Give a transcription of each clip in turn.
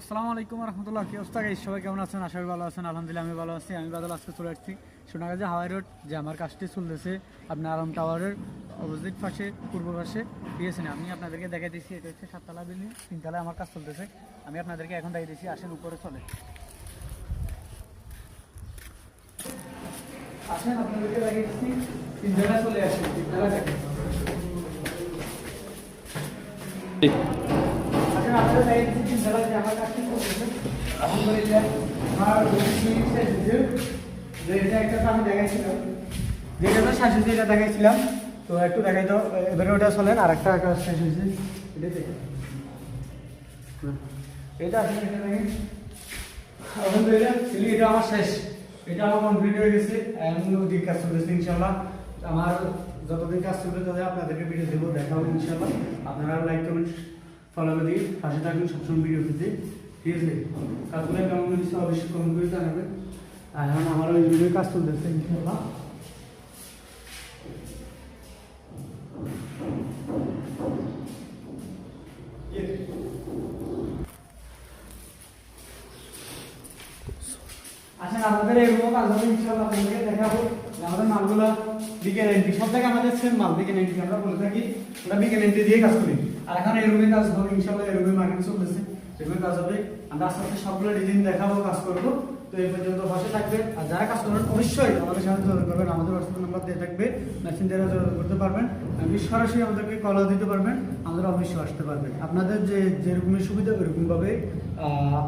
আসসালামু আলাইকুম রহমতুল্লাহ। কি অবস্থা গাইস? সবাই কেমন আছেন? আশা করি ভালো আছেন। আলহামদুলিল্লাহ আমি ভালো আছি। আমি বাদল আজকে চলে আসছি সোনাগাজী হাওয়াই রোড, যে আমার কাজটি চলতেছে আপনার আরাম টাওয়ারের অপোজিট পাশে, পূর্ব পাশে। ঠিক আছে, আমি আপনাদেরকে দেখাই দিচ্ছি। এটা হচ্ছে 7তলা বিল্ডিং, 3তলায় আমার কাজ চলতেছে। আমি আপনাদেরকে এখন দেখাই দিচ্ছি, আসেন উপরে চলে আসেন, আপনাদেরকে দেখাই দিচ্ছি। 3তলায় চলে আসেন, 3তলায় দেখেন। আপনারা দেখাই দিচ্ছি 3তলায় যে আমার কাজটি চলতেছে। আলহামদুলিল্লাহ আমার এটা একটা আমি দেখাইছিলাম, যেটা শেষ হয়েছে এটা দেখাইছিলাম। তো একটু দেখাই দাও, এবারে ওটা চলেন। আর একটা কাজ শেষ হয়েছে, এটা দেখেন। এটা আসলে এটা দেখেন, আলহামদুলিল্লাহ এটা আমার শেষ, এটা আমার কমপ্লিট হয়ে গেছে। এমন ওদিক কাজ চলতেছে ইনশাল্লাহ। আমার যতদিন কাজ চলবে তাদের আপনাদেরকে ভিডিও দেবো, দেখা হবে ইনশাল্লাহ। আপনারা লাইক কমেন্ট ফলো করে দিয়ে পাশে থাকবেন সবসময় ভিডিও পেতে। ঠিক আছে, কাজগুলো কেমন হয়েছে অবশ্যই কমেন্ট করে জানাবেন। আর এখন আমার ওই ভিডিও কাজ চলতেছে ইনশাল্লাহ। আচ্ছা, আমাদের এরকম কাজ হবে ইনশাল্লাহ। আপনাদেরকে দেখাবো আমাদের মালগুলো বিকেন এন্ট্রি, সব থেকে আমাদের সেম মাল বিকেন এন্ট্রি আমরা বলে থাকি, আমরা বিকেন এন্ট্রি দিয়ে কাজ করি। আর এখন এরকমের কাজ হবে ইনশাল্লাহ, এরকমের মার্কেট চলতেছে, এরকমের কাজ হবে। আমরা আস্তে আস্তে সবগুলো ডিজাইন দেখাবো, কাজ করবো। তো এই পর্যন্ত পাশে থাকবে। আর যারা কাজ করবেন অবশ্যই আমাদের সাথে যোগাযোগ করবেন, আমাদের হোয়াটসঅ্যাপ নাম্বার দিয়ে থাকবে, মেসেঞ্জারে যোগাযোগ করতে পারবেন। আপনি সরাসরি আমাদেরকে কলও দিতে পারবেন, আমাদের অফিসে আসতে পারবেন। আপনাদের যেরকমের সুবিধা ওইরকমভাবে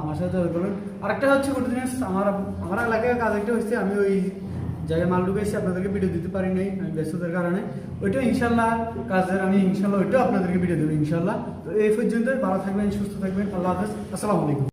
আমার সাথে যোগাযোগ করবেন। আরেকটা হচ্ছে একটা জিনিস, আমার এলাকায় কাজ একটা হচ্ছে, আমি ওই জায়গায় মাল ঢুকেছি, আপনাদেরকে ভিডিও দিতে পারি নাই আমি ব্যস্ততার কারণে। ওইটাও ইনশাল্লাহ কাজের আমি ইনশাল্লাহ ওইটাও আপনাদেরকে ভিডিও দেবো ইনশাল্লাহ। তো এই পর্যন্ত ভালো থাকবেন, সুস্থ থাকবেন। আল্লাহ হাফেজ, আসসালামু আলাইকুম।